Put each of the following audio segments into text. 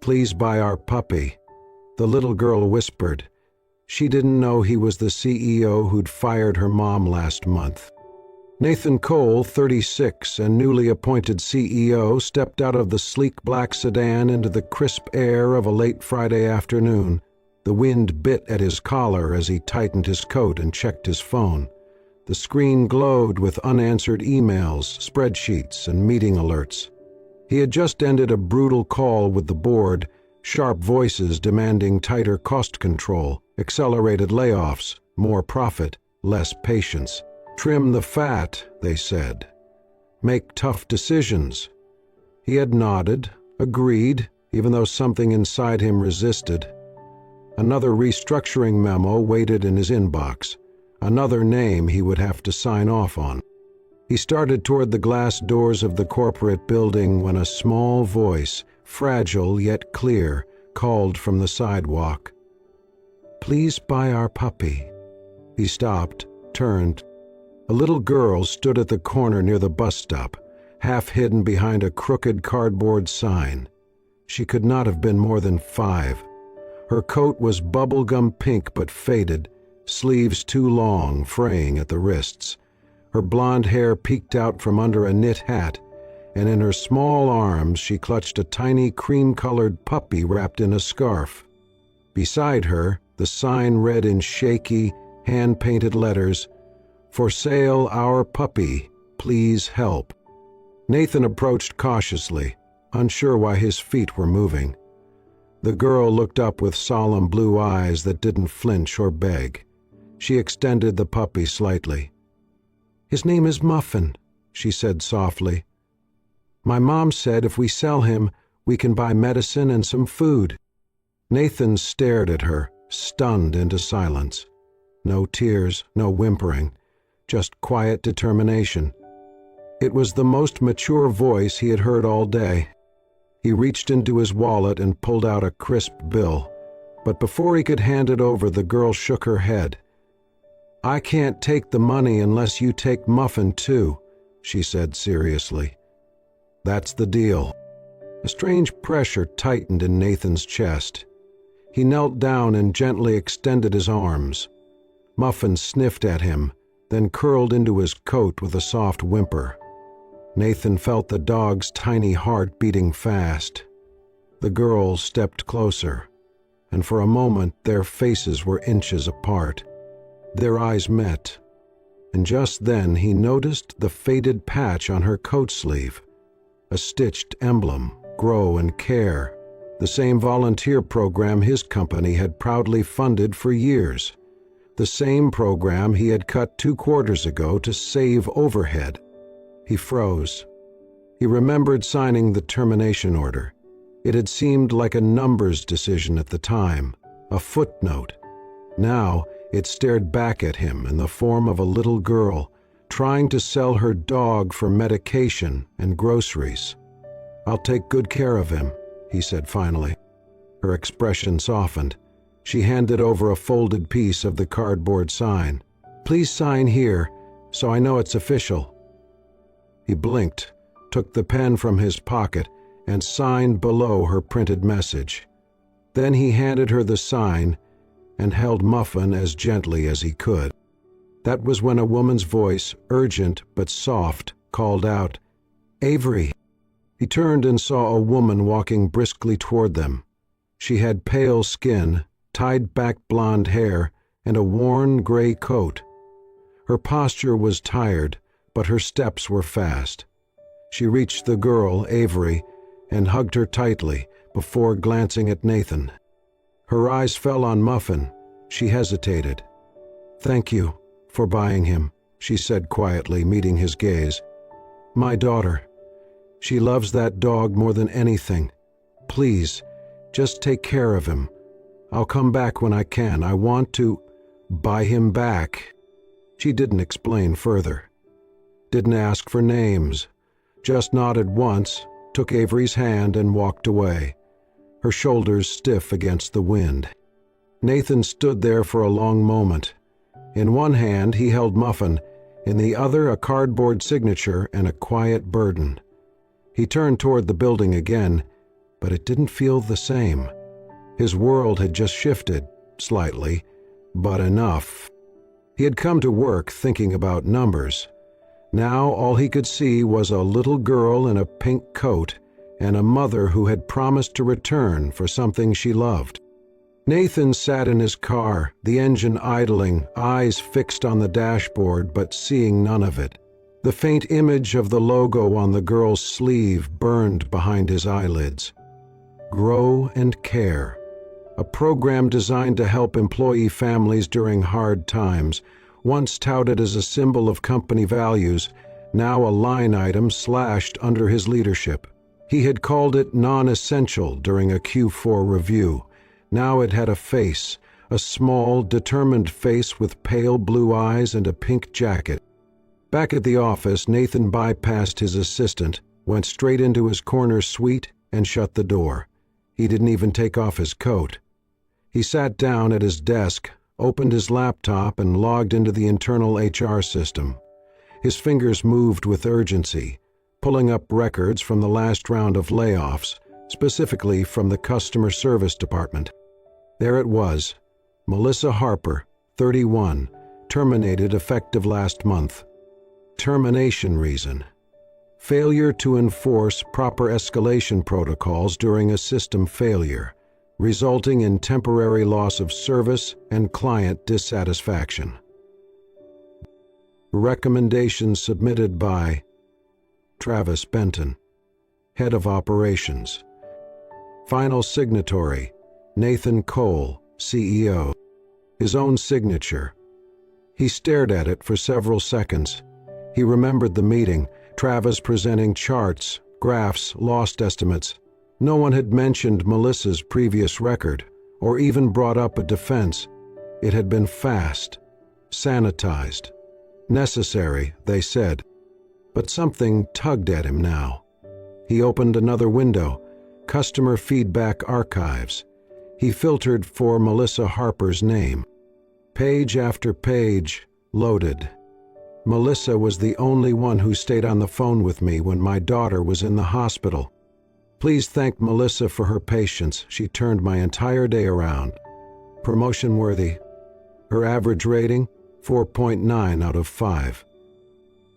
"Please buy our puppy," the little girl whispered. She didn't know he was the CEO who'd fired her mom last month. Nathan Cole, 36 and newly appointed CEO, stepped out of the sleek black sedan into the crisp air of a late Friday afternoon. The wind bit at his collar as he tightened his coat and checked his phone. The screen glowed with unanswered emails, spreadsheets, and meeting alerts. He had just ended a brutal call with the board, sharp voices demanding tighter cost control, accelerated layoffs, more profit, less patience. Trim the fat, they said. Make tough decisions. He had nodded, agreed, even though something inside him resisted. Another restructuring memo waited in his inbox. Another name he would have to sign off on. He started toward the glass doors of the corporate building when a small voice, fragile yet clear, called from the sidewalk. "Please buy our puppy." He stopped, turned. A little girl stood at the corner near the bus stop, half hidden behind a crooked cardboard sign. She could not have been more than 5. Her coat was bubblegum pink but faded, sleeves too long, fraying at the wrists. Her blonde hair peeked out from under a knit hat, and in her small arms she clutched a tiny cream-colored puppy wrapped in a scarf. Beside her, the sign read in shaky, hand-painted letters, "For sale our puppy, please help." Nathan approached cautiously, unsure why his feet were moving. The girl looked up with solemn blue eyes that didn't flinch or beg. She extended the puppy slightly. "His name is Muffin," she said softly. "My mom said if we sell him, we can buy medicine and some food." Nathan stared at her, stunned into silence. No tears, no whimpering. Just quiet determination. It was the most mature voice he had heard all day. He reached into his wallet and pulled out a crisp bill, but before he could hand it over, the girl shook her head. "I can't take the money unless you take Muffin too," she said seriously. "That's the deal." A strange pressure tightened in Nathan's chest. He knelt down and gently extended his arms. Muffin sniffed at him, then curled into his coat with a soft whimper. Nathan felt the dog's tiny heart beating fast. The girl stepped closer, and for a moment their faces were inches apart. Their eyes met, and just then he noticed the faded patch on her coat sleeve. A stitched emblem, Grow and Care, the same volunteer program his company had proudly funded for years. The same program he had cut 2 quarters ago to save overhead. He froze. He remembered signing the termination order. It had seemed like a numbers decision at the time, a footnote. Now it stared back at him in the form of a little girl, trying to sell her dog for medication and groceries. "I'll take good care of him," he said finally. Her expression softened. She handed over a folded piece of the cardboard sign. "Please sign here, so I know it's official." He blinked, took the pen from his pocket, and signed below her printed message. Then he handed her the sign and held Muffin as gently as he could. That was when a woman's voice, urgent but soft, called out, "Avery." He turned and saw a woman walking briskly toward them. She had pale skin, tied-back blonde hair, and a worn gray coat. Her posture was tired, but her steps were fast. She reached the girl, Avery, and hugged her tightly before glancing at Nathan. Her eyes fell on Muffin. She hesitated. "Thank you for buying him," she said quietly, meeting his gaze. "My daughter. She loves that dog more than anything. Please, just take care of him. I'll come back when I can. I want to buy him back." She didn't explain further. Didn't ask for names. Just nodded once, took Avery's hand and walked away, her shoulders stiff against the wind. Nathan stood there for a long moment. In one hand he held Muffin, in the other a cardboard signature and a quiet burden. He turned toward the building again, but it didn't feel the same. His world had just shifted, slightly, but enough. He had come to work thinking about numbers. Now all he could see was a little girl in a pink coat and a mother who had promised to return for something she loved. Nathan sat in his car, the engine idling, eyes fixed on the dashboard but seeing none of it. The faint image of the logo on the girl's sleeve burned behind his eyelids. Grow and Care, a program designed to help employee families during hard times, once touted as a symbol of company values, now a line item slashed under his leadership. He had called it non-essential during a Q4 review. Now it had a face, a small, determined face with pale blue eyes and a pink jacket. Back at the office, Nathan bypassed his assistant, went straight into his corner suite, and shut the door. He didn't even take off his coat. He sat down at his desk, opened his laptop, and logged into the internal HR system. His fingers moved with urgency, pulling up records from the last round of layoffs, specifically from the customer service department. There it was, Melissa Harper, 31, terminated effective last month. Termination reason: failure to enforce proper escalation protocols during a system failure, resulting in temporary loss of service and client dissatisfaction. Recommendation submitted by Travis Benton, Head of Operations. Final signatory, Nathan Cole, CEO. His own signature. He stared at it for several seconds. He remembered the meeting, Travis presenting charts, graphs, lost estimates. No one had mentioned Melissa's previous record, or even brought up a defense. It had been fast, sanitized. Necessary, they said. But something tugged at him now. He opened another window, Customer Feedback Archives. He filtered for Melissa Harper's name. Page after page loaded. Melissa was the only one who stayed on the phone with me when my daughter was in the hospital. Please thank Melissa for her patience. She turned my entire day around. Promotion worthy. Her average rating, 4.9 out of 5.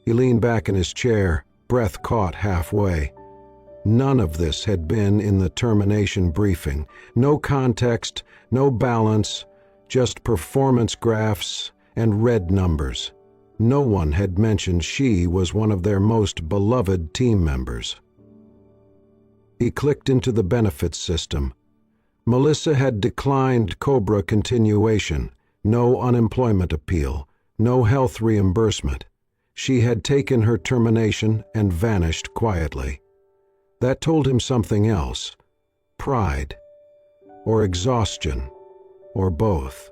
He leaned back in his chair, breath caught halfway. None of this had been in the termination briefing. No context, no balance, just performance graphs and red numbers. No one had mentioned she was one of their most beloved team members. He clicked into the benefits system. Melissa had declined COBRA continuation, no unemployment appeal, no health reimbursement. She had taken her termination and vanished quietly. That told him something else. Pride, or exhaustion, or both.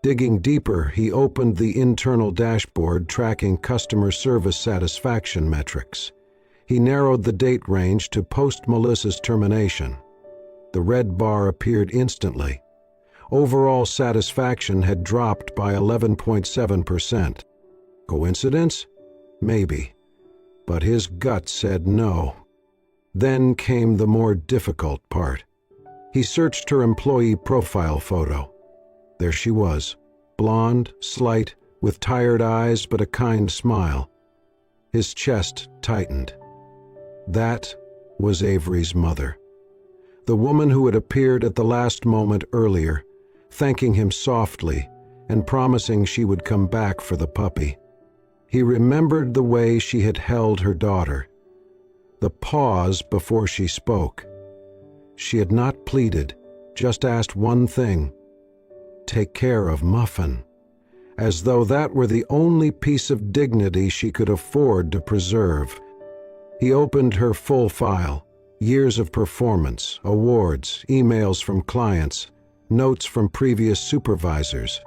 Digging deeper, he opened the internal dashboard tracking customer service satisfaction metrics. He narrowed the date range to post-Melissa's termination. The red bar appeared instantly. Overall satisfaction had dropped by 11.7%. Coincidence? Maybe. But his gut said no. Then came the more difficult part. He searched her employee profile photo. There she was, blonde, slight, with tired eyes but a kind smile. His chest tightened. That was Avery's mother. The woman who had appeared at the last moment earlier, thanking him softly and promising she would come back for the puppy. He remembered the way she had held her daughter. The pause before she spoke. She had not pleaded, just asked one thing: take care of Muffin, as though that were the only piece of dignity she could afford to preserve. He opened her full file, years of performance, awards, emails from clients, notes from previous supervisors.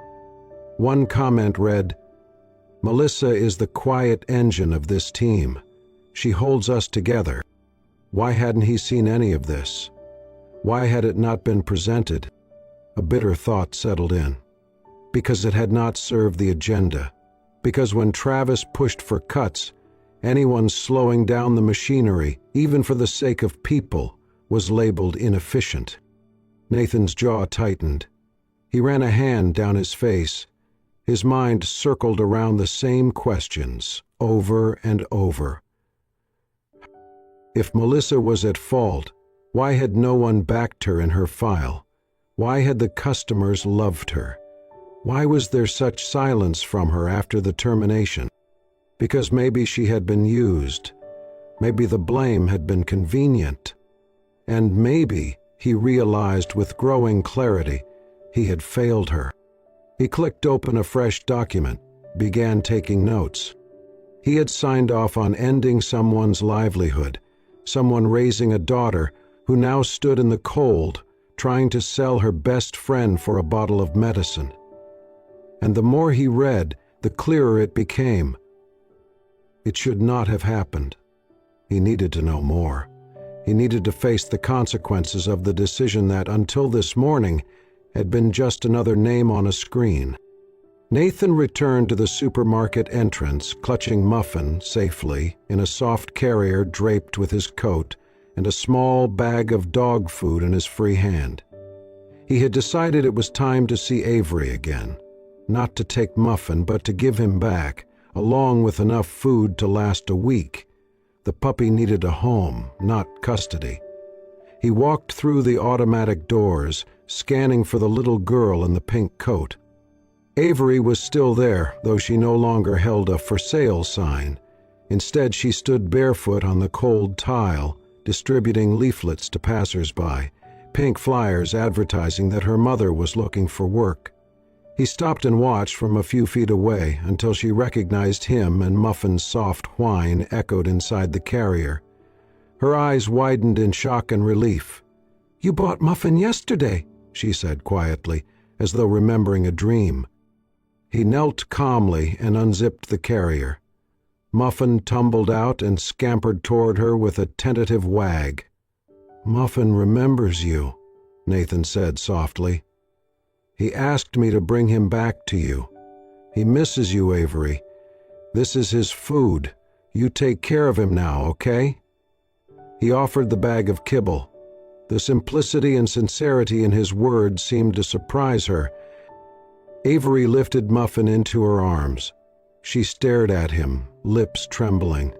One comment read, "Melissa is the quiet engine of this team. She holds us together." Why hadn't he seen any of this? Why had it not been presented? A bitter thought settled in. Because it had not served the agenda. Because when Travis pushed for cuts, anyone slowing down the machinery, even for the sake of people, was labeled inefficient. Nathan's jaw tightened. He ran a hand down his face. His mind circled around the same questions, over and over. If Melissa was at fault, why had no one backed her in her file? Why had the customers loved her? Why was there such silence from her after the termination? Because maybe she had been used. Maybe the blame had been convenient. And maybe, he realized with growing clarity, he had failed her. He clicked open a fresh document, began taking notes. He had signed off on ending someone's livelihood, someone raising a daughter who now stood in the cold, trying to sell her best friend for a bottle of medicine. And the more he read, the clearer it became. It should not have happened. He needed to know more. He needed to face the consequences of the decision that, until this morning, had been just another name on a screen. Nathan returned to the supermarket entrance, clutching Muffin safely in a soft carrier draped with his coat and a small bag of dog food in his free hand. He had decided it was time to see Avery again, not to take Muffin, but to give him back, along with enough food to last a week. The puppy needed a home, not custody. He walked through the automatic doors, scanning for the little girl in the pink coat. Avery was still there, though she no longer held a for sale sign. Instead, she stood barefoot on the cold tile, distributing leaflets to passers-by, pink flyers advertising that her mother was looking for work. He stopped and watched from a few feet away until she recognized him, and Muffin's soft whine echoed inside the carrier. Her eyes widened in shock and relief. "You bought Muffin yesterday," she said quietly, as though remembering a dream. He knelt calmly and unzipped the carrier. Muffin tumbled out and scampered toward her with a tentative wag. "Muffin remembers you," Nathan said softly. "He asked me to bring him back to you. He misses you, Avery. This is his food. You take care of him now, okay?" He offered the bag of kibble. The simplicity and sincerity in his words seemed to surprise her. Avery lifted Muffin into her arms. She stared at him, lips trembling.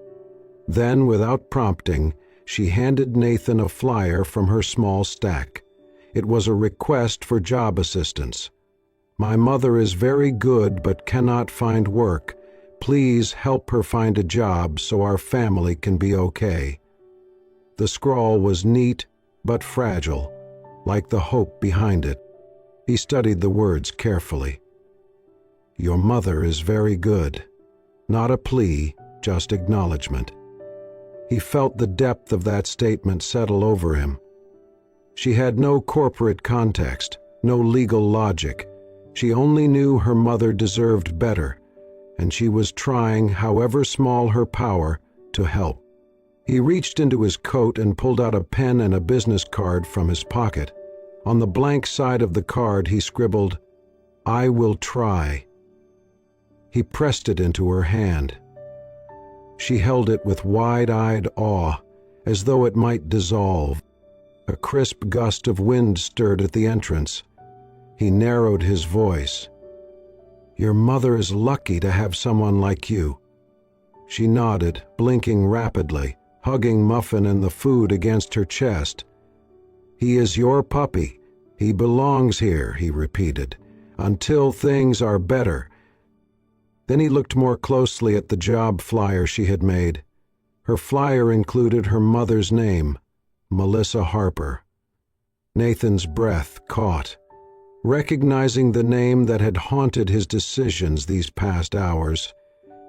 Then, without prompting, she handed Nathan a flyer from her small stack. It was a request for job assistance. "My mother is very good but cannot find work. Please help her find a job so our family can be okay." The scrawl was neat but fragile, like the hope behind it. He studied the words carefully. "Your mother is very good." Not a plea, just acknowledgement. He felt the depth of that statement settle over him. She had no corporate context, no legal logic. She only knew her mother deserved better, and she was trying, however small her power, to help. He reached into his coat and pulled out a pen and a business card from his pocket. On the blank side of the card he scribbled, "I will try." He pressed it into her hand. She held it with wide-eyed awe, as though it might dissolve. A crisp gust of wind stirred at the entrance. He narrowed his voice. "Your mother is lucky to have someone like you." She nodded, blinking rapidly, hugging Muffin and the food against her chest. "He is your puppy. He belongs here," he repeated, "until things are better." Then he looked more closely at the job flyer she had made. Her flyer included her mother's name, Melissa Harper. Nathan's breath caught. Recognizing the name that had haunted his decisions these past hours,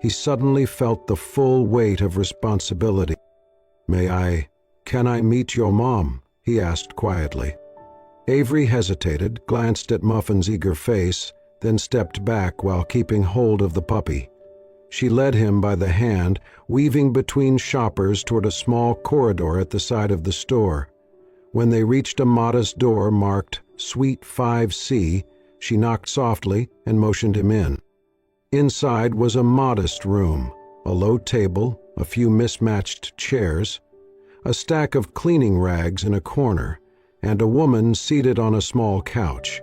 he suddenly felt the full weight of responsibility. Can I meet your mom?" he asked quietly. Avery hesitated, glanced at Muffin's eager face, then stepped back while keeping hold of the puppy. She led him by the hand, weaving between shoppers toward a small corridor at the side of the store. When they reached a modest door marked Suite 5C, she knocked softly and motioned him in. Inside was a modest room, a low table, a few mismatched chairs. a stack of cleaning rags in a corner, and a woman seated on a small couch.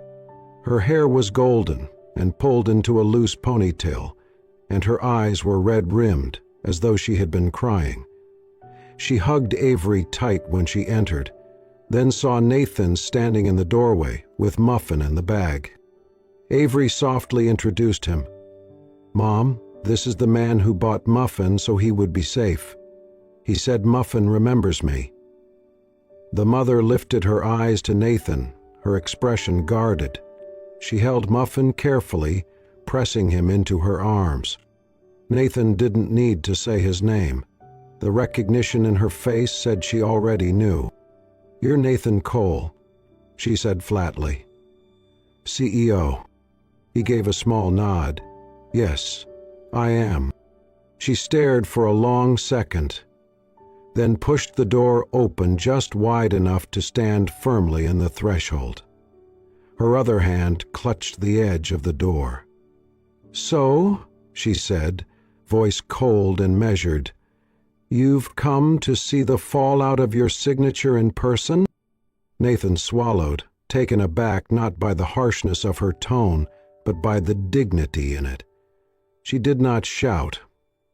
Her hair was golden and pulled into a loose ponytail, and her eyes were red-rimmed, as though she had been crying. She hugged Avery tight when she entered, then saw Nathan standing in the doorway with Muffin and the bag. Avery softly introduced him. "Mom, this is the man who bought Muffin so he would be safe. He said Muffin remembers me." The mother lifted her eyes to Nathan, her expression guarded. She held Muffin carefully, pressing him into her arms. Nathan didn't need to say his name. The recognition in her face said she already knew. "You're Nathan Cole," she said flatly. "CEO." He gave a small nod. "Yes, I am." She stared for a long second, then pushed the door open just wide enough to stand firmly in the threshold. Her other hand clutched the edge of the door. "So," she said, voice cold and measured, "you've come to see the fallout of your signature in person?" Nathan swallowed, taken aback not by the harshness of her tone, but by the dignity in it. She did not shout,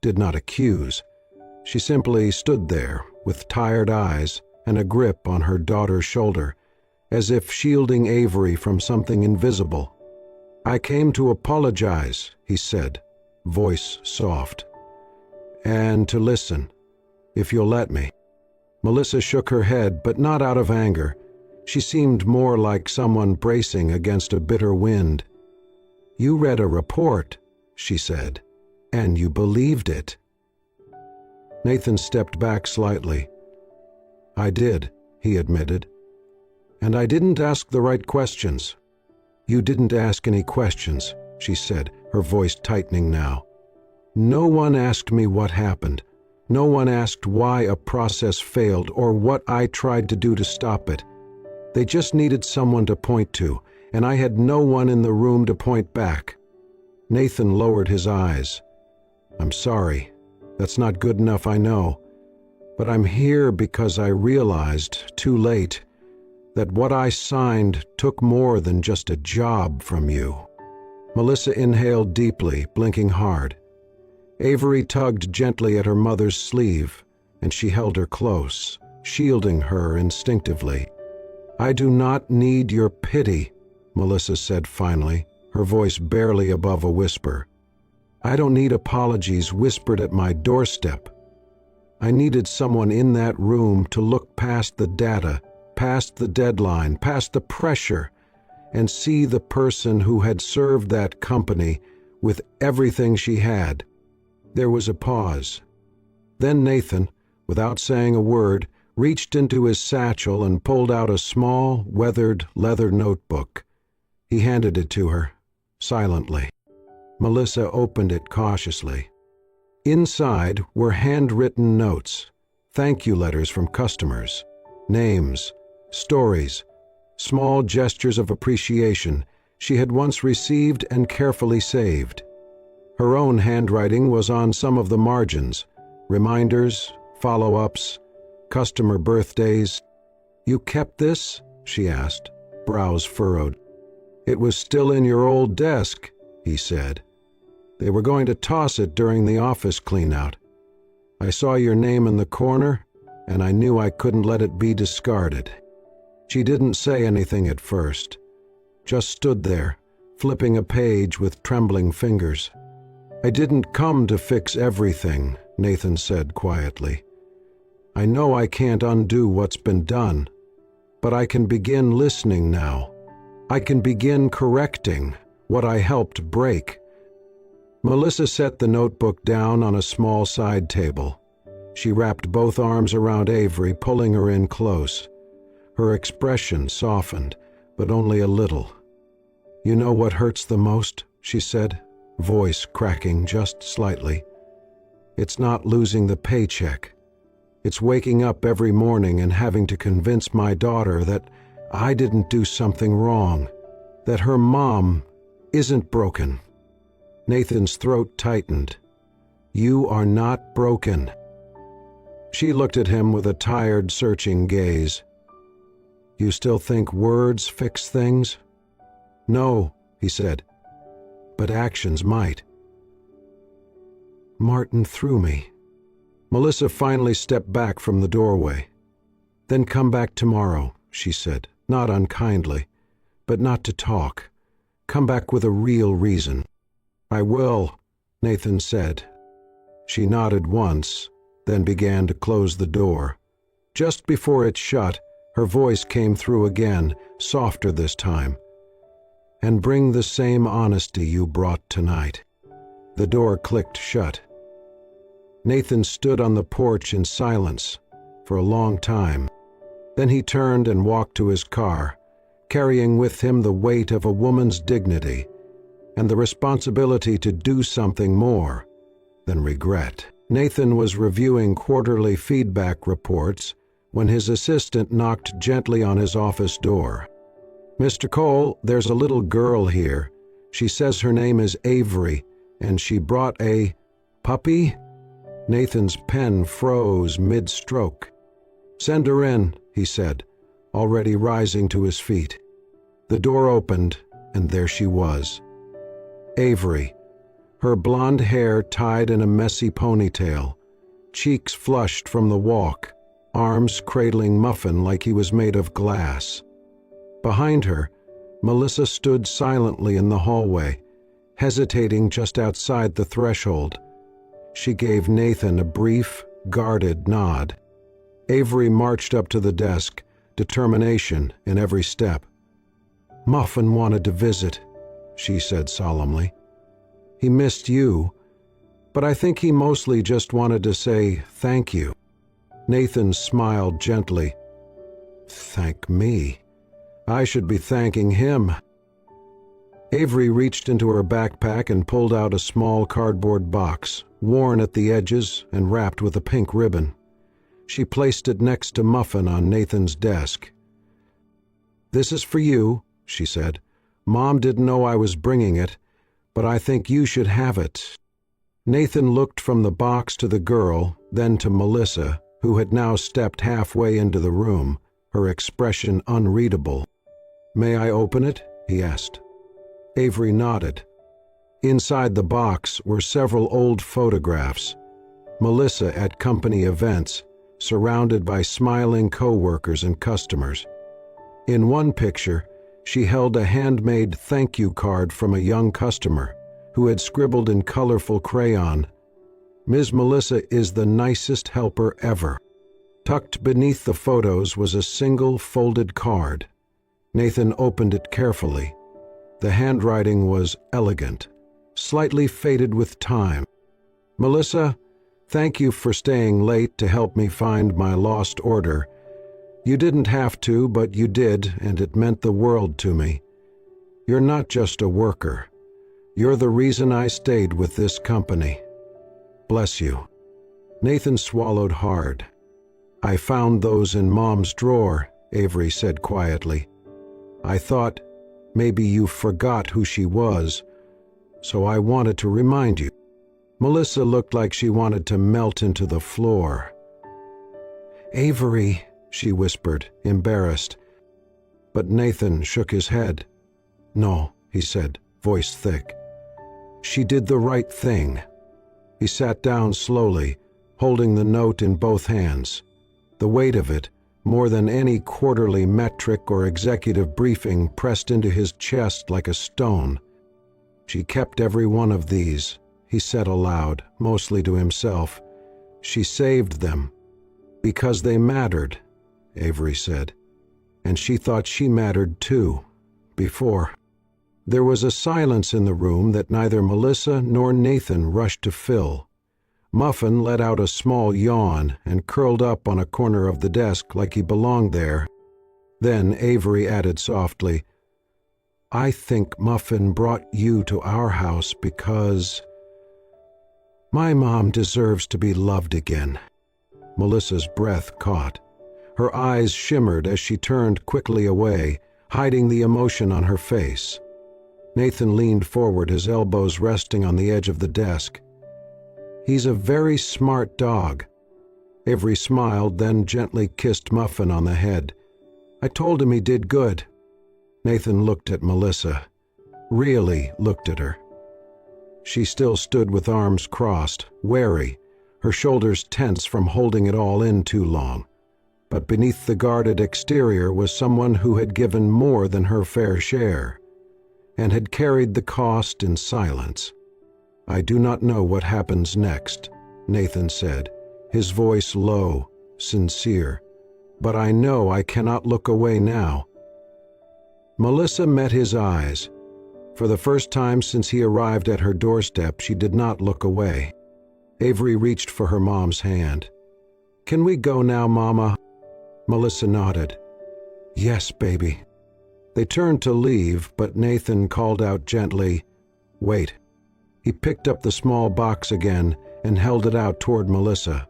did not accuse. She simply stood there with tired eyes and a grip on her daughter's shoulder, as if shielding Avery from something invisible. "I came to apologize," he said, voice soft, "and to listen, if you'll let me." Melissa shook her head, but not out of anger. She seemed more like someone bracing against a bitter wind. "You read a report," she said, "and you believed it." Nathan stepped back slightly. "I did," he admitted. "And I didn't ask the right questions." "You didn't ask any questions," she said, her voice tightening now. "No one asked me what happened. No one asked why a process failed or what I tried to do to stop it. They just needed someone to point to, and I had no one in the room to point back." Nathan lowered his eyes. "I'm sorry. That's not good enough, I know. But I'm here because I realized, too late, that what I signed took more than just a job from you." Melissa inhaled deeply, blinking hard. Avery tugged gently at her mother's sleeve, and she held her close, shielding her instinctively. "I do not need your pity," Melissa said finally, her voice barely above a whisper. "I don't need apologies whispered at my doorstep. I needed someone in that room to look past the data, past the deadline, past the pressure, and see the person who had served that company with everything she had." There was a pause. Then Nathan, without saying a word, reached into his satchel and pulled out a small, weathered leather notebook. He handed it to her, silently. Melissa opened it cautiously. Inside were handwritten notes, thank you letters from customers, names, stories, small gestures of appreciation she had once received and carefully saved. Her own handwriting was on some of the margins, reminders, follow-ups, customer birthdays. "You kept this?" she asked, brows furrowed. "It was still in your old desk," he said. "They were going to toss it during the office clean-out. I saw your name in the corner, and I knew I couldn't let it be discarded." She didn't say anything at first, just stood there, flipping a page with trembling fingers. "I didn't come to fix everything," Nathan said quietly. "I know I can't undo what's been done, but I can begin listening now. I can begin correcting what I helped break." Melissa set the notebook down on a small side table. She wrapped both arms around Avery, pulling her in close. Her expression softened, but only a little. "You know what hurts the most?" she said, voice cracking just slightly. "It's not losing the paycheck. It's waking up every morning and having to convince my daughter that I didn't do something wrong, that her mom isn't broken." Nathan's throat tightened. "You are not broken." She looked at him with a tired, searching gaze. "You still think words fix things?" "No," he said, "but actions might." "Martin threw me." Melissa finally stepped back from the doorway. "Then come back tomorrow," she said, not unkindly, but not to talk. "Come back with a real reason." "I will," Nathan said. She nodded once, then began to close the door. Just before it shut, her voice came through again, softer this time. "And bring the same honesty you brought tonight." The door clicked shut. Nathan stood on the porch in silence for a long time. Then he turned and walked to his car, carrying with him the weight of a woman's dignity and the responsibility to do something more than regret. Nathan was reviewing quarterly feedback reports when his assistant knocked gently on his office door. "Mr. Cole, there's a little girl here. She says her name is Avery, and she brought a puppy?" Nathan's pen froze mid-stroke. "Send her in," he said, already rising to his feet. The door opened, and there she was. Avery, her blonde hair tied in a messy ponytail, cheeks flushed from the walk, arms cradling Muffin like he was made of glass. Behind her, Melissa stood silently in the hallway, hesitating just outside the threshold. She gave Nathan a brief, guarded nod. Avery marched up to the desk, determination in every step. "Muffin wanted to visit," she said solemnly. "He missed you, but I think he mostly just wanted to say thank you." Nathan smiled gently. "Thank me. I should be thanking him." Avery reached into her backpack and pulled out a small cardboard box, worn at the edges and wrapped with a pink ribbon. She placed it next to Muffin on Nathan's desk. "This is for you," she said. "Mom didn't know I was bringing it, but I think you should have it." Nathan looked from the box to the girl, then to Melissa, who had now stepped halfway into the room, her expression unreadable. "May I open it?" he asked. Avery nodded. Inside the box were several old photographs. Melissa at company events, surrounded by smiling co-workers and customers. In one picture, she held a handmade thank you card from a young customer who had scribbled in colorful crayon, "Ms. Melissa is the nicest helper ever." Tucked beneath the photos was a single folded card. Nathan opened it carefully. The handwriting was elegant, slightly faded with time. "Melissa, thank you for staying late to help me find my lost order. You didn't have to, but you did, and it meant the world to me. You're not just a worker. You're the reason I stayed with this company. Bless you." Nathan swallowed hard. "I found those in Mom's drawer," Avery said quietly. "I thought maybe you forgot who she was, so I wanted to remind you." Melissa looked like she wanted to melt into the floor. "Avery," she whispered, embarrassed. But Nathan shook his head. "No," he said, voice thick. "She did the right thing." He sat down slowly, holding the note in both hands. The weight of it, more than any quarterly metric or executive briefing, pressed into his chest like a stone. "She kept every one of these," he said aloud, mostly to himself. "She saved them. Because they mattered," Avery said. "And she thought she mattered too, before." There was a silence in the room that neither Melissa nor Nathan rushed to fill. Muffin let out a small yawn and curled up on a corner of the desk like he belonged there. Then Avery added softly, "I think Muffin brought you to our house because my mom deserves to be loved again." Melissa's breath caught. Her eyes shimmered as she turned quickly away, hiding the emotion on her face. Nathan leaned forward, his elbows resting on the edge of the desk. "He's a very smart dog." Avery smiled, then gently kissed Muffin on the head. I told him he did good. Nathan looked at Melissa. Really looked at her. She still stood with arms crossed, wary, her shoulders tense from holding it all in too long. But beneath the guarded exterior was someone who had given more than her fair share, and had carried the cost in silence. I do not know what happens next, Nathan said, his voice low, sincere, but I know I cannot look away now. Melissa met his eyes. For the first time since he arrived at her doorstep, she did not look away. Avery reached for her mom's hand. Can we go now, Mama? Melissa nodded. Yes, baby. They turned to leave, but Nathan called out gently, Wait. He picked up the small box again and held it out toward Melissa.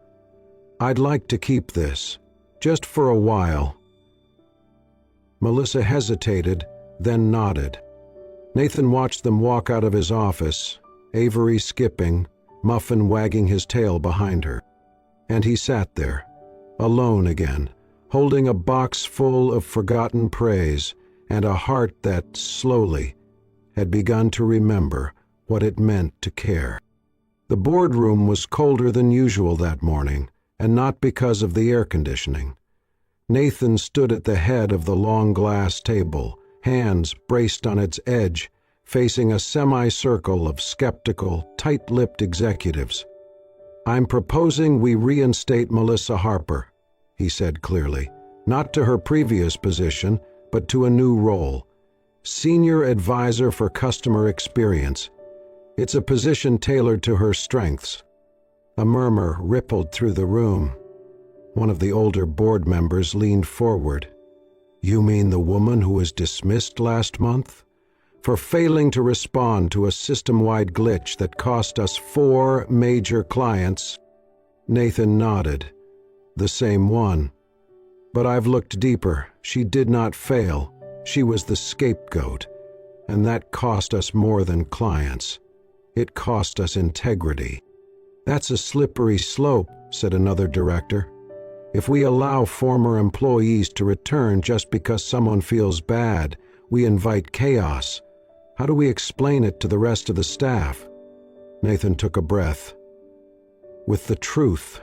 I'd like to keep this, just for a while. Melissa hesitated, then nodded. Nathan watched them walk out of his office, Avery skipping, Muffin wagging his tail behind her. And he sat there, alone again, holding a box full of forgotten praise and a heart that, slowly, had begun to remember what it meant to care. The boardroom was colder than usual that morning, and not because of the air conditioning. Nathan stood at the head of the long glass table, hands braced on its edge, facing a semicircle of skeptical, tight-lipped executives. I'm proposing we reinstate Melissa Harper, he said clearly, not to her previous position, but to a new role, Senior Advisor for Customer Experience. It's a position tailored to her strengths. A murmur rippled through the room. One of the older board members leaned forward. You mean the woman who was dismissed last month? For failing to respond to a system-wide glitch that cost us 4 major clients? Nathan nodded. The same one. But I've looked deeper. She did not fail. She was the scapegoat. And that cost us more than clients. It cost us integrity. That's a slippery slope, said another director. If we allow former employees to return just because someone feels bad, we invite chaos. How do we explain it to the rest of the staff? Nathan took a breath. With the truth.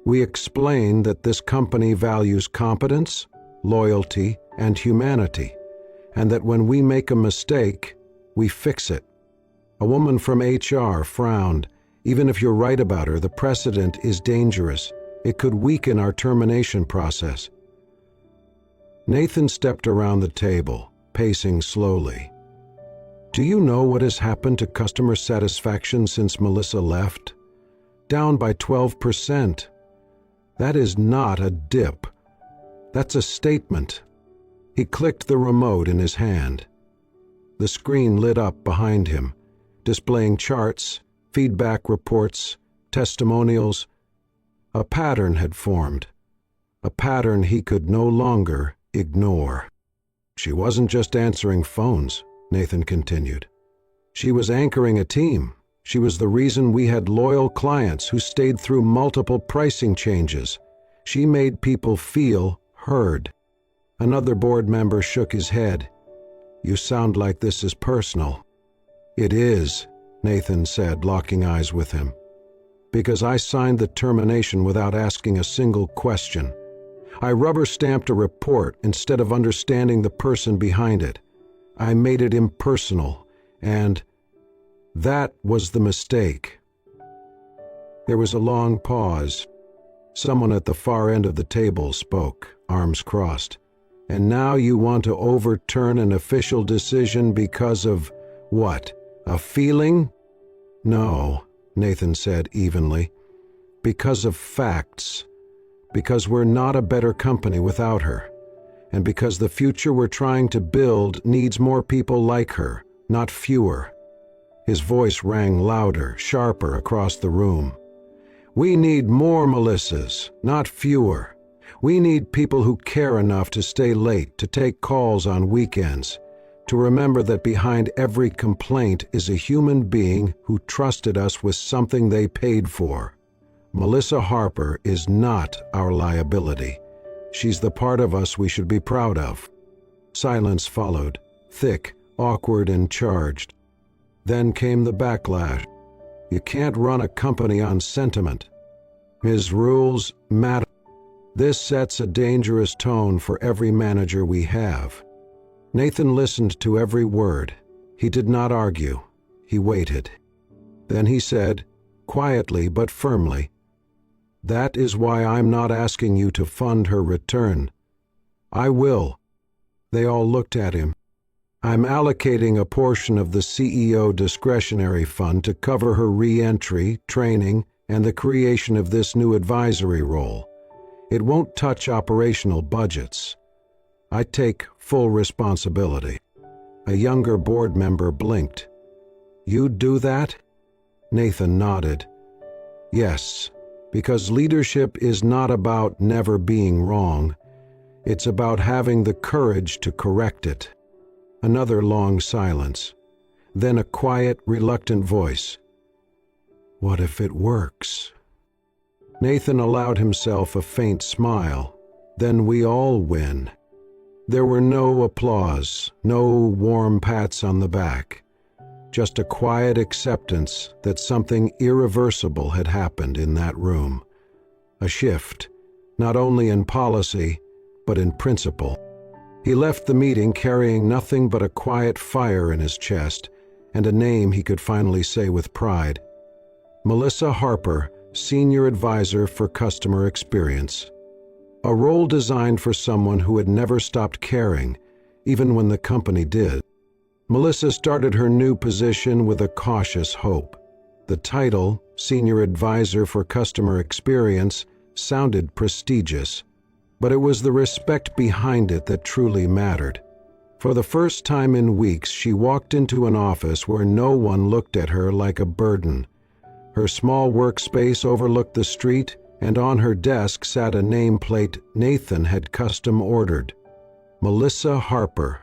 We explain that this company values competence, loyalty, and humanity, and that when we make a mistake, we fix it. A woman from HR frowned. Even if you're right about her, the precedent is dangerous. It could weaken our termination process. Nathan stepped around the table, pacing slowly. Do you know what has happened to customer satisfaction since Melissa left? Down by 12%. That is not a dip. That's a statement. He clicked the remote in his hand. The screen lit up behind him, displaying charts, feedback reports, testimonials. A pattern had formed, a pattern he could no longer ignore. She wasn't just answering phones, Nathan continued. She was anchoring a team. She was the reason we had loyal clients who stayed through multiple pricing changes. She made people feel heard. Another board member shook his head. You sound like this is personal. It is, Nathan said, locking eyes with him. Because I signed the termination without asking a single question. I rubber-stamped a report instead of understanding the person behind it. I made it impersonal, and that was the mistake. There was a long pause. Someone at the far end of the table spoke, arms crossed. And now you want to overturn an official decision because of what? A feeling? No, Nathan said evenly. Because of facts. Because we're not a better company without her. And because the future we're trying to build needs more people like her, not fewer. His voice rang louder, sharper across the room. We need more Melissas, not fewer. We need people who care enough to stay late, to take calls on weekends, to remember that behind every complaint is a human being who trusted us with something they paid for. Melissa Harper is not our liability. She's the part of us we should be proud of." Silence followed, thick, awkward, and charged. Then came the backlash. "You can't run a company on sentiment. His rules matter." This sets a dangerous tone for every manager we have. Nathan listened to every word. He did not argue. He waited. Then he said, quietly but firmly, "That is why I'm not asking you to fund her return." "I will." They all looked at him. "I'm allocating a portion of the CEO discretionary fund to cover her re-entry, training, and the creation of this new advisory role. It won't touch operational budgets. I take full responsibility." A younger board member blinked. "You'd do that?" Nathan nodded. "Yes, because leadership is not about never being wrong. It's about having the courage to correct it." Another long silence. Then a quiet, reluctant voice. "What if it works?" Nathan allowed himself a faint smile. "Then we all win." There were no applause, no warm pats on the back. Just a quiet acceptance that something irreversible had happened in that room. A shift, not only in policy, but in principle. He left the meeting carrying nothing but a quiet fire in his chest and a name he could finally say with pride. Melissa Harper, Senior Advisor for Customer Experience. A role designed for someone who had never stopped caring, even when the company did. Melissa started her new position with a cautious hope. The title, Senior Advisor for Customer Experience, sounded prestigious, but it was the respect behind it that truly mattered. For the first time in weeks, she walked into an office where no one looked at her like a burden. Her small workspace overlooked the street, and on her desk sat a nameplate Nathan had custom ordered. Melissa Harper,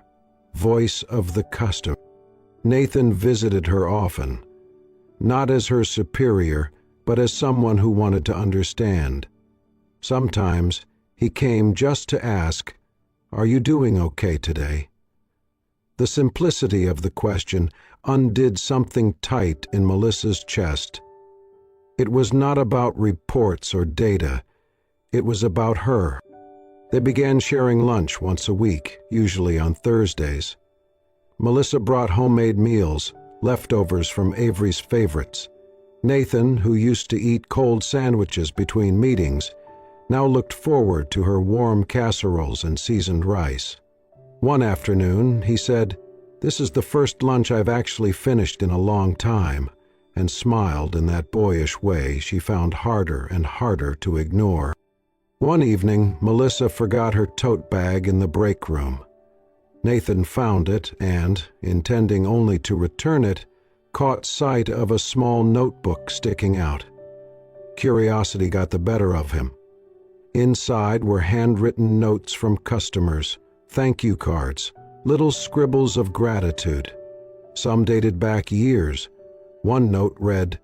Voice of the Customer. Nathan visited her often, not as her superior, but as someone who wanted to understand. Sometimes he came just to ask, "Are you doing okay today?" The simplicity of the question undid something tight in Melissa's chest. It was not about reports or data. It was about her. They began sharing lunch once a week, usually on Thursdays. Melissa brought homemade meals, leftovers from Avery's favorites. Nathan, who used to eat cold sandwiches between meetings, now looked forward to her warm casseroles and seasoned rice. One afternoon, he said, "This is the first lunch I've actually finished in a long time," and smiled in that boyish way she found harder and harder to ignore. One evening, Melissa forgot her tote bag in the break room. Nathan found it and, intending only to return it, caught sight of a small notebook sticking out. Curiosity got the better of him. Inside were handwritten notes from customers, thank you cards, little scribbles of gratitude. Some dated back years. One note read,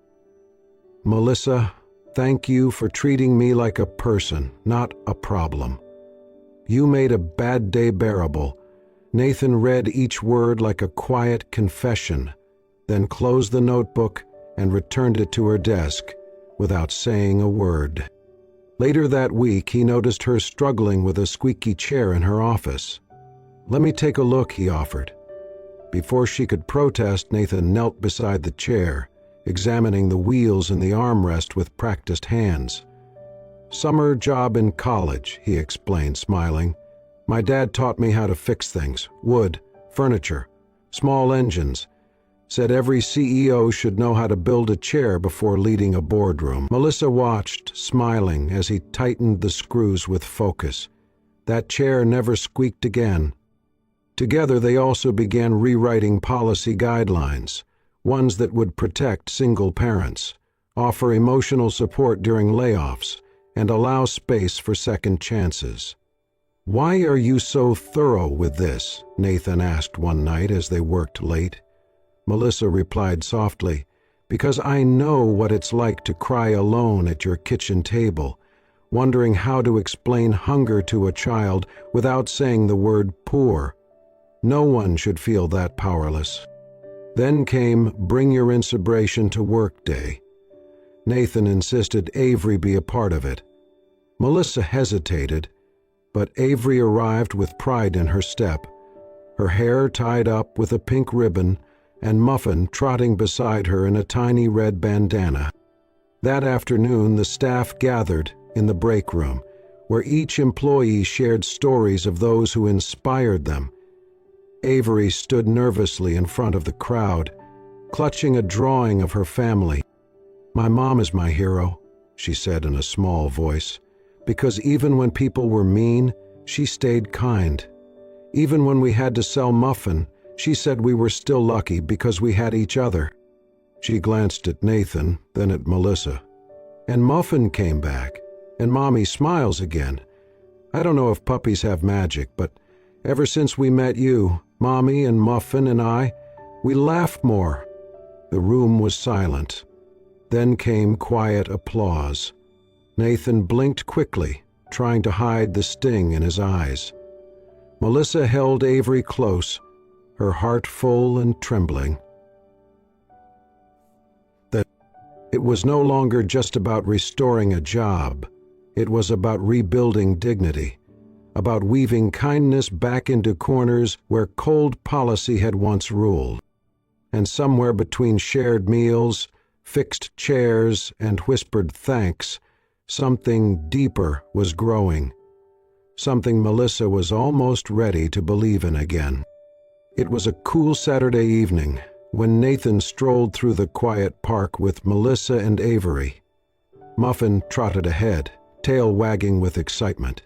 "Melissa, thank you for treating me like a person, not a problem. You made a bad day bearable." Nathan read each word like a quiet confession, then closed the notebook and returned it to her desk without saying a word. Later that week, he noticed her struggling with a squeaky chair in her office. "Let me take a look," he offered. Before she could protest, Nathan knelt beside the chair, examining the wheels and the armrest with practiced hands. "Summer job in college," he explained, smiling. "My dad taught me how to fix things, wood, furniture, small engines. Said every CEO should know how to build a chair before leading a boardroom." Melissa watched, smiling, as he tightened the screws with focus. That chair never squeaked again. Together they also began rewriting policy guidelines, ones that would protect single parents, offer emotional support during layoffs, and allow space for second chances. "Why are you so thorough with this?" Nathan asked one night as they worked late. Melissa replied softly, because I know what it's like to cry alone at your kitchen table, wondering how to explain hunger to a child without saying the word poor. No one should feel that powerless. Then came Bring Your Inspiration to Work Day. Nathan insisted Avery be a part of it. Melissa hesitated, but Avery arrived with pride in her step, her hair tied up with a pink ribbon and Muffin trotting beside her in a tiny red bandana. That afternoon, the staff gathered in the break room, where each employee shared stories of those who inspired them. Avery stood nervously in front of the crowd, clutching a drawing of her family. "My mom is my hero," she said in a small voice, "because even when people were mean, she stayed kind. Even when we had to sell Muffin, she said we were still lucky because we had each other." She glanced at Nathan, then at Melissa. "And Muffin came back, and Mommy smiles again. I don't know if puppies have magic, but ever since we met you, Mommy and Muffin and I, we laugh more." The room was silent. Then came quiet applause. Nathan blinked quickly, trying to hide the sting in his eyes. Melissa held Avery close, her heart full and trembling. It was no longer just about restoring a job. It was about rebuilding dignity, about weaving kindness back into corners where cold policy had once ruled. And somewhere between shared meals, fixed chairs, and whispered thanks, something deeper was growing. Something Melissa was almost ready to believe in again. It was a cool Saturday evening when Nathan strolled through the quiet park with Melissa and Avery. Muffin trotted ahead, tail wagging with excitement.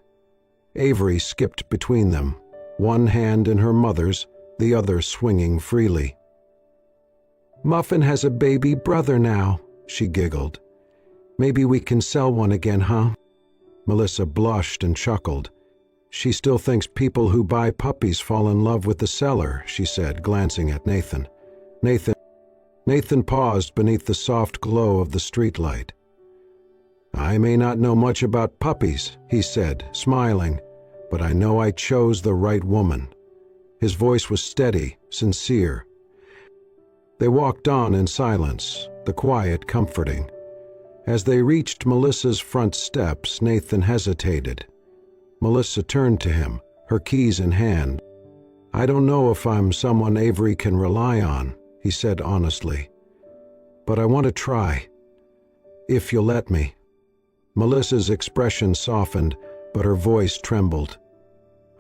Avery skipped between them, one hand in her mother's, the other swinging freely. "Muffin has a baby brother now," she giggled. "Maybe we can sell one again, huh?" Melissa blushed and chuckled. "She still thinks people who buy puppies fall in love with the seller," she said, glancing at Nathan. Nathan paused beneath the soft glow of the streetlight. "I may not know much about puppies," he said, smiling, "but I know I chose the right woman." His voice was steady, sincere. They walked on in silence, the quiet comforting. As they reached Melissa's front steps, Nathan hesitated. Melissa turned to him, her keys in hand. "I don't know if I'm someone Avery can rely on," he said honestly. "But I want to try. If you'll let me." Melissa's expression softened, but her voice trembled.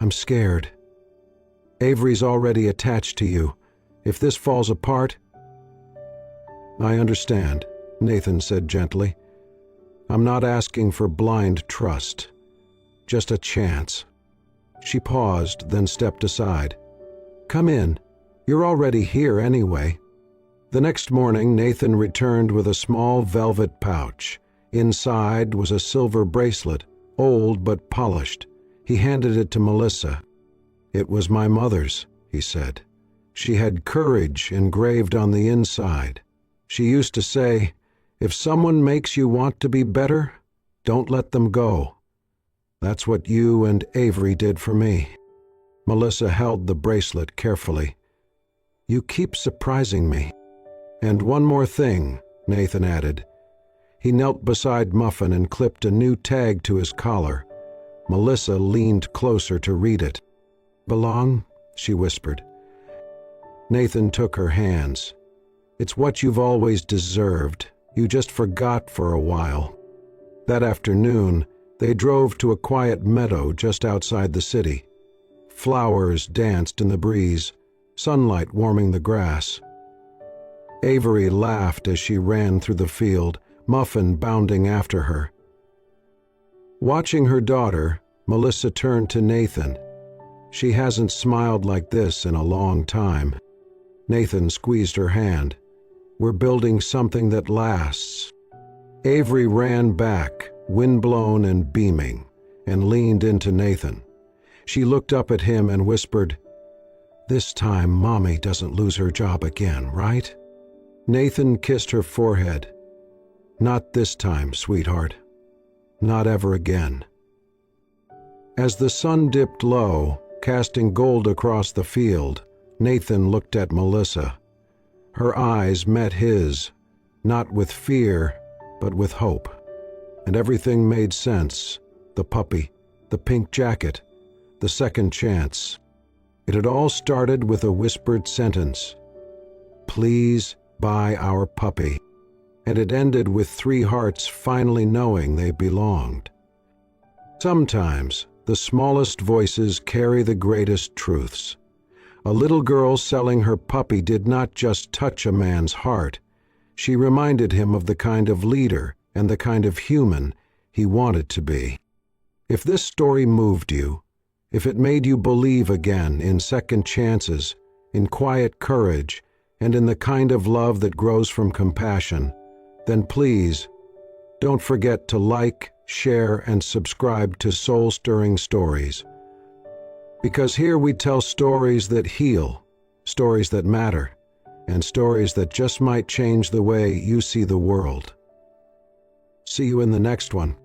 "I'm scared. Avery's already attached to you. If this falls apart—" "I understand," Nathan said gently. "I'm not asking for blind trust. Just a chance." She paused, then stepped aside. "Come in. You're already here anyway." The next morning, Nathan returned with a small velvet pouch. Inside was a silver bracelet, old but polished. He handed it to Melissa. "It was my mother's," he said. "She had courage engraved on the inside. She used to say, 'If someone makes you want to be better, don't let them go.' That's what you and Avery did for me." Melissa held the bracelet carefully. "You keep surprising me." "And one more thing," Nathan added. He knelt beside Muffin and clipped a new tag to his collar. Melissa leaned closer to read it. "Belong?" she whispered. Nathan took her hands. "It's what you've always deserved. You just forgot for a while." That afternoon, they drove to a quiet meadow just outside the city. Flowers danced in the breeze, sunlight warming the grass. Avery laughed as she ran through the field, Muffin bounding after her. Watching her daughter, Melissa turned to Nathan. She hasn't smiled like this in a long time. Nathan squeezed her hand. "We're building something that lasts." Avery ran back, windblown and beaming, and leaned into Nathan. She looked up at him and whispered, "This time Mommy doesn't lose her job again, right?" Nathan kissed her forehead. "Not this time, sweetheart. Not ever again." As the sun dipped low, casting gold across the field, Nathan looked at Melissa. Her eyes met his, not with fear, but with hope. And everything made sense. The puppy, the pink jacket, the second chance. It had all started with a whispered sentence. "Please buy our puppy." And it ended with three hearts finally knowing they belonged. Sometimes the smallest voices carry the greatest truths. A little girl selling her puppy did not just touch a man's heart. She reminded him of the kind of leader and the kind of human he wanted to be. If this story moved you, if it made you believe again in second chances, in quiet courage, and in the kind of love that grows from compassion, then please, don't forget to like, share, and subscribe to Soul-Stirring Stories. Because here we tell stories that heal, stories that matter, and stories that just might change the way you see the world. See you in the next one.